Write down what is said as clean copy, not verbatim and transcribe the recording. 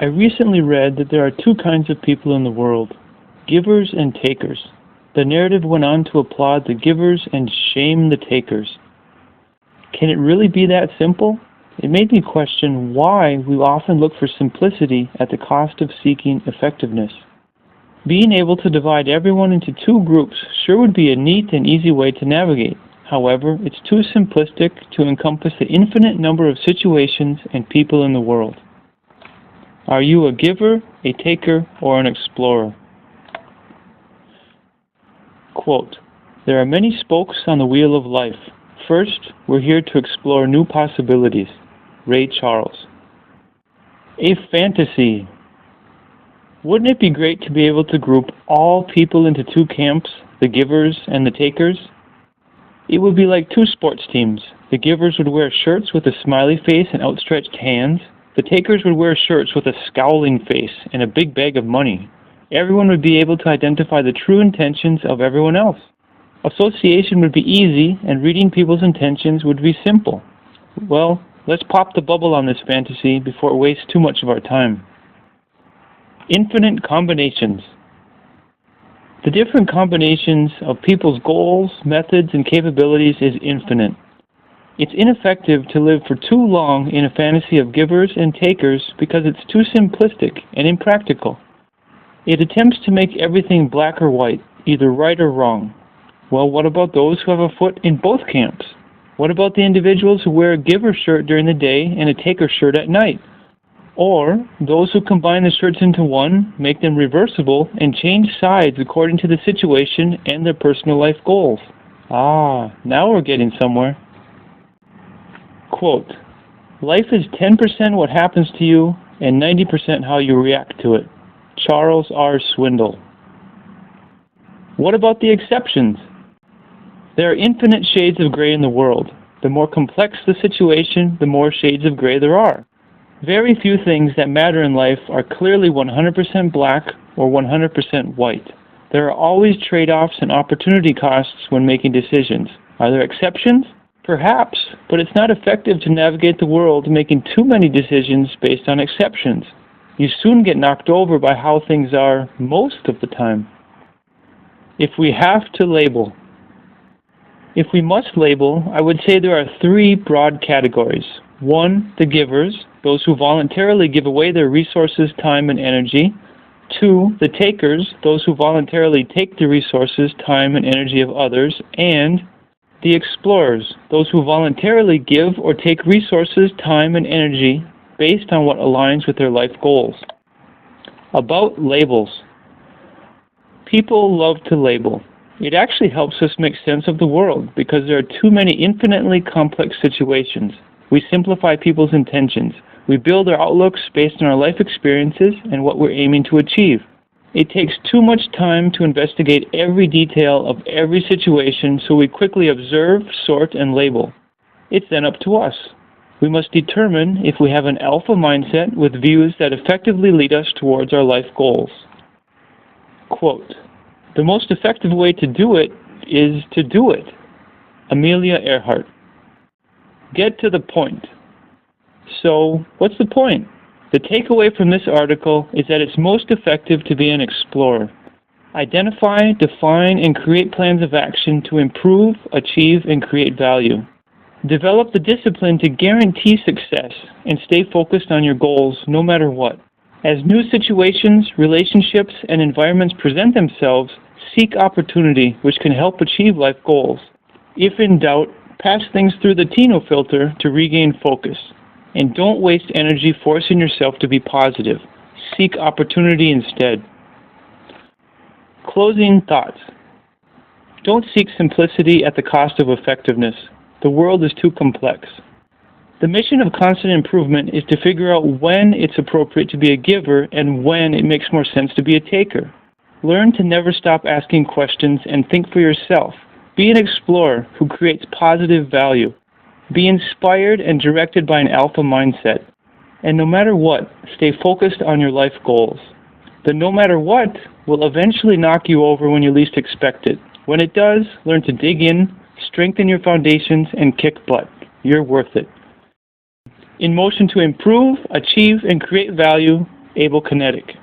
recently read that there are two kinds of people in the world, givers and takers. The narrative went on to applaud the givers and shame the takers. Can it really be that simple? It made me question why we often look for simplicity at the cost of seeking effectiveness. Being able to divide everyone into two groups sure would be a neat and easy way to navigate. However, it's too simplistic to encompass the infinite number of situations and people in the world. Are you a giver, a taker, or an explorer? Quote, "There are many spokes on the wheel of life. First, we're here to explore new possibilities." Ray Charles. A fantasy. Wouldn't it be great to be able to group all people into two camps, the givers and the takers? It would be like two sports teams. The givers would wear shirts with a smiley face and outstretched hands. The takers would wear shirts with a scowling face and a big bag of money. Everyone would be able to identify the true intentions of everyone else. Association would be easy, and reading people's intentions would be simple. Well, let's pop the bubble on this fantasy before it wastes too much of our time. Infinite combinations. The different combinations of people's goals, methods, and capabilities is infinite. It's ineffective to live for too long in a fantasy of givers and takers because it's too simplistic and impractical. It attempts to make everything black or white, either right or wrong. Well, what about those who have a foot in both camps? What about the individuals who wear a giver shirt during the day and a taker shirt at night? Or those who combine the shirts into one, make them reversible, and change sides according to the situation and their personal life goals? Ah, now we're getting somewhere. Quote, "Life is 10% what happens to you and 90% how you react to it." Charles R. Swindoll. What about the exceptions? There are infinite shades of gray in the world. The more complex the situation, the more shades of gray there are. Very few things that matter in life are clearly 100% black or 100% white. There are always trade-offs and opportunity costs when making decisions. Are there exceptions? Perhaps, but it's not effective to navigate the world making too many decisions based on exceptions. You soon get knocked over by how things are most of the time. If we have to label. If we must label, I would say there are three broad categories. 1, the givers, those who voluntarily give away their resources, time, and energy. 2, the takers, those who voluntarily take the resources, time, and energy of others. And the explorers, those who voluntarily give or take resources, time, and energy based on what aligns with their life goals. About labels. People love to label. It actually helps us make sense of the world because there are too many infinitely complex situations. We simplify people's intentions. We build our outlooks based on our life experiences and what we're aiming to achieve. It takes too much time to investigate every detail of every situation, so we quickly observe, sort, and label. It's then up to us. We must determine if we have an alpha mindset with views that effectively lead us towards our life goals. Quote, "The most effective way to do it is to do it." Amelia Earhart. Get to the point. So, what's the point? The takeaway from this article is that it's most effective to be an explorer. Identify, define, and create plans of action to improve, achieve, and create value. Develop the discipline to guarantee success and stay focused on your goals no matter what. As new situations, relationships, and environments present themselves, seek opportunity which can help achieve life goals. If in doubt, pass things through the Tino filter to regain focus. And don't waste energy forcing yourself to be positive. Seek opportunity instead. Closing thoughts. Don't seek simplicity at the cost of effectiveness. The world is too complex. The mission of constant improvement is to figure out when it's appropriate to be a giver and when it makes more sense to be a taker. Learn to never stop asking questions and think for yourself. Be an explorer who creates positive value. Be inspired and directed by an alpha mindset. And no matter what, stay focused on your life goals. The no matter what will eventually knock you over when you least expect it. When it does, learn to dig in, strengthen your foundations, and kick butt. You're worth it. In motion to improve, achieve, and create value, Able Kinetic.